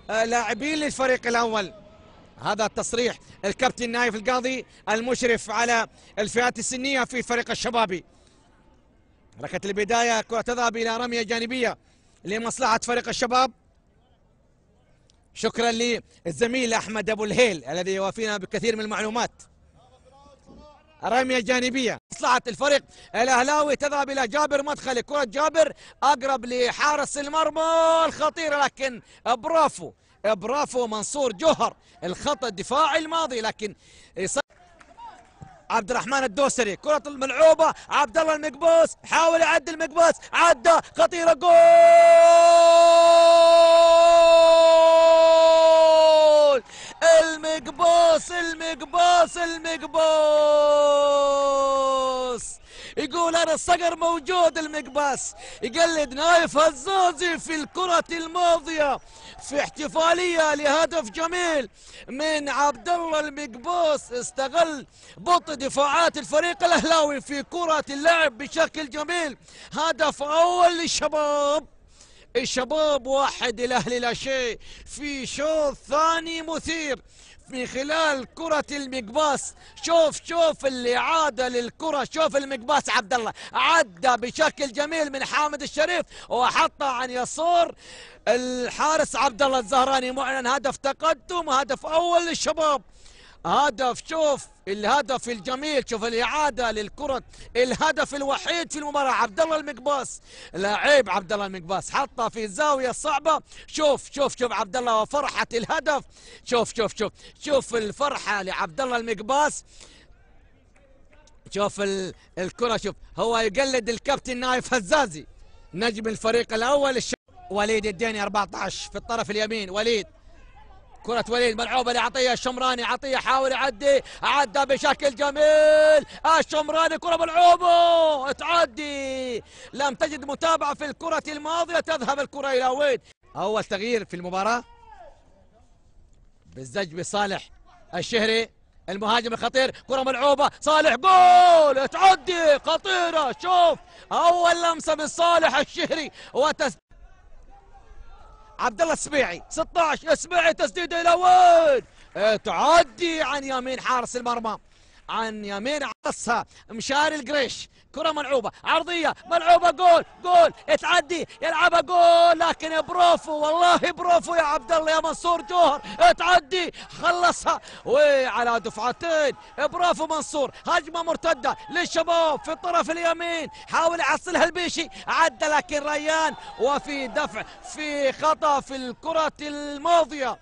لاعبين للفريق الأول. هذا تصريح الكابتن نايف القاضي المشرف على الفئات السنية في الفريق الشبابي. ركلة البداية، كرة تذهب إلى رمية جانبية لمصلحة فريق الشباب. شكرا للزميل أحمد أبو الهيل الذي يوافينا بكثير من المعلومات. رمية جانبية مصلحة الفريق الأهلاوي، تذهب إلى جابر مدخلي. كرة جابر أقرب لحارس المرمى الخطير، لكن برافو منصور جوهر الخط الدفاعي الماضي، لكن عبد الرحمن الدوسري. كرة الملعوبة، عبد الله المقبوس حاول يعدي المقبوس، عدى خطيرة، جول المقبوس يقول انا الصقر موجود. المقباس يقلد نايف هزازي في الكرة الماضية في احتفالية لهدف جميل من عبد الله المقبوس، استغل بطء دفاعات الفريق الاهلاوي في كرة اللعب بشكل جميل. هدف اول للشباب. الشباب 1، الاهلي لا شيء في شوط ثاني مثير من خلال كرة المقباس. شوف الإعادة للكرة، شوف المقباس عبد الله عدى بشكل جميل من حامد الشريف وحطها عن يسار الحارس عبد الله الزهراني. معلن هدف تقدم، هدف أول للشباب. شوف الهدف الجميل، شوف الإعادة للكرة، الهدف الوحيد في المباراة. عبد الله المقباس لاعب، عبد الله المقباس حطها في الزاوية الصعبة. شوف عبد الله وفرحة الهدف. شوف الفرحة لعبد الله المقباس. شوف الكرة، شوف هو يقلد الكابتن نايف هزازي نجم الفريق الأول. وليد الديني 14 في الطرف اليمين. وليد، كرة وليد ملعوبة لعطية الشمراني. عطية حاول يعدي، عدى بشكل جميل الشمراني. كرة ملعوبة تعدي، لم تجد متابعة في الكرة الماضية. تذهب الكرة إلى وين؟ أول تغيير في المباراة بالزج بصالح الشهري المهاجم الخطير. كرة ملعوبة، صالح جول تعدي خطيرة. شوف أول لمسة من صالح الشهري عبد الله السبيعي 16. السبيعي تسديده الى وين؟ تعدي عن يمين حارس المرمى، عن يمين عصها مشاري القريش. كرة ملعوبة عرضية ملعوبة، جول تعدي يلعبها جول، لكن برافو والله برافو يا عبد الله يا منصور جوهر، تعدي خلصها وعلى دفعتين. برافو منصور. هجمة مرتدة للشباب في الطرف اليمين، حاول يحصلها البيشي، عدى لكن ريان وفي دفع في خطأ في الكرة الماضية.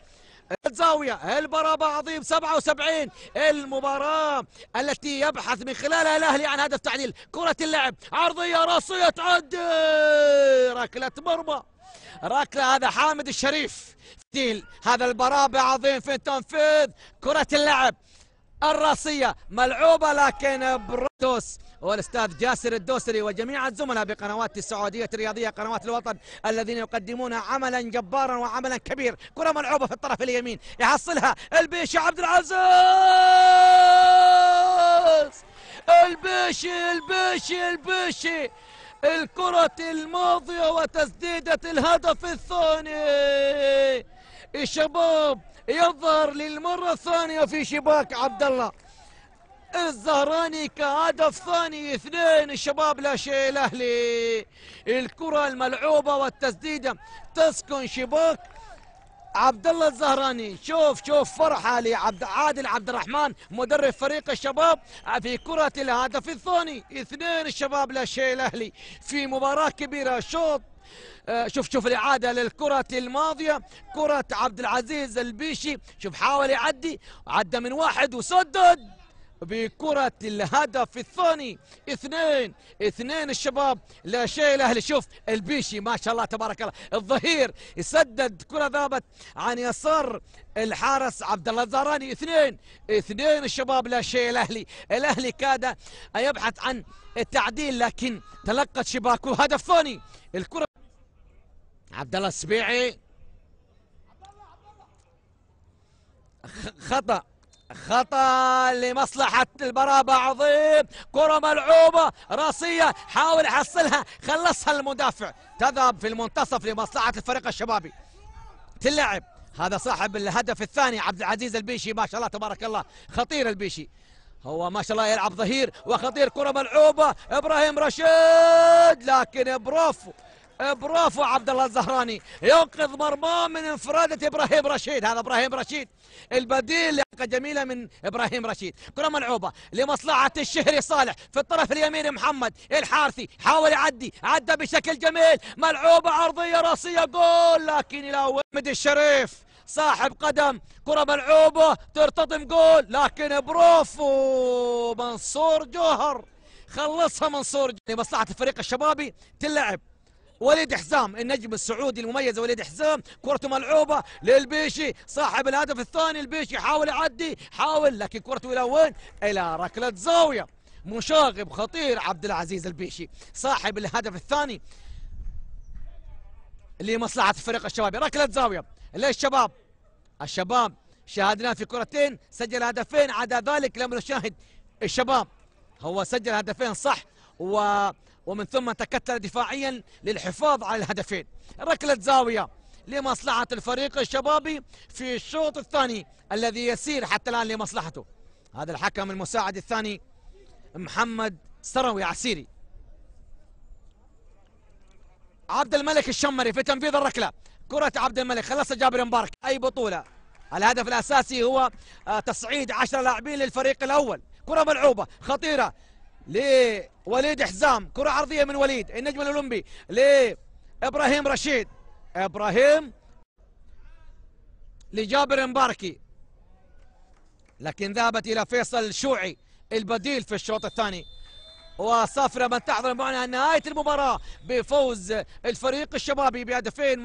الزاوية البرابة عظيم 77. المباراة التي يبحث من خلالها الأهلي عن هدف تعديل. كرة اللعب عرضية راسية تعدي، ركلة مرمى، ركلة. هذا حامد الشريف. هذا البرابة عظيم في التنفيذ. كرة اللعب الراسية ملعوبة، لكن برودوس والاستاذ جاسر الدوسري وجميع الزملاء بقنوات السعودية الرياضية قنوات الوطن الذين يقدمون عملا جبارا وعملا كبير. كرة ملعوبة في الطرف اليمين، يحصلها البيشي عبد العزيز. البيشي الكرة الماضية وتسديدة الهدف الثاني. الشباب يظهر للمرة الثانية في شباك عبد الله الزهراني كهدف ثاني. 2. الشباب لا شيء الأهلي. الكرة الملعوبة والتسديدة تسكن شباك عبد الله الزهراني. شوف فرحة عادل عبد الرحمن مدرب فريق الشباب في كرة الهدف الثاني. 2. الشباب لا شيء الأهلي في مباراة كبيرة. شوط شوف الإعادة للكرة الماضية. كرة عبد العزيز البيشي، شوف حاول يعدي، عدى من واحد وسدد بكرة الهدف الثاني. 2 الشباب لا شيء الأهلي. شوف البيشي ما شاء الله تبارك الله الظهير يسدد، كرة ذابت عن يسار الحارس عبد الله الزهراني. 2 الشباب لا شيء الأهلي. الأهلي كاد أن يبحث عن التعديل لكن تلقت شباكه هدف ثاني. الكرة عبد الله السبيعي، خطأ لمصلحة البرابة عظيم. كرة ملعوبة راسية، حاول يحصلها، خلصها المدافع، تذهب في المنتصف لمصلحة الفريق الشبابي. تلعب هذا صاحب الهدف الثاني عبد العزيز البيشي، ما شاء الله تبارك الله، خطير البيشي، هو ما شاء الله يلعب ظهير وخطير. كرة ملعوبة ابراهيم رشيد، لكن برافو برافو عبد الله الزهراني ينقذ مرماه من انفرادة ابراهيم رشيد. هذا ابراهيم رشيد البديل، لقطة جميلة من ابراهيم رشيد. كرة ملعوبة لمصلحة الشهري صالح في الطرف اليمين، محمد الحارثي حاول يعدي، عدى بشكل جميل، ملعوبة عرضية راسية جول، لكن الى محمد الشريف صاحب قدم، كرة ملعوبة ترتطم جول، لكن برافو منصور جوهر خلصها. منصور لمصلحة الفريق الشبابي تلعب. وليد حزام النجم السعودي المميز، وليد حزام كرته ملعوبة للبيشي صاحب الهدف الثاني. البيشي حاول يعدي، حاول، لكن كرته الى وين؟ الى ركلة زاوية. مشاغب خطير عبد العزيز البيشي صاحب الهدف الثاني لمصلحة الفريق الشبابي. ركلة زاوية للشباب. الشباب شاهدناه في كرتين سجل هدفين، عدا ذلك لم نشاهد الشباب، هو سجل هدفين صح ومن ثم تكتل دفاعيا للحفاظ على الهدفين. ركلة زاوية لمصلحة الفريق الشبابي في الشوط الثاني الذي يسير حتى الآن لمصلحته. هذا الحكم المساعد الثاني محمد سروي عسيري. عبد الملك الشمري في تنفيذ الركلة، كرة عبد الملك خلصها جابر مبارك. أي بطولة الهدف الأساسي هو تصعيد 10 لاعبين للفريق الأول. كرة ملعوبة خطيرة لوليد حزام، كرة عرضية من وليد النجم الأولمبي لإبراهيم رشيد، إبراهيم لجابر مباركي، لكن ذهبت إلى فيصل شوعي البديل في الشوط الثاني. وصافرة من تحضر معنا نهاية المباراة بفوز الفريق الشبابي بهدفين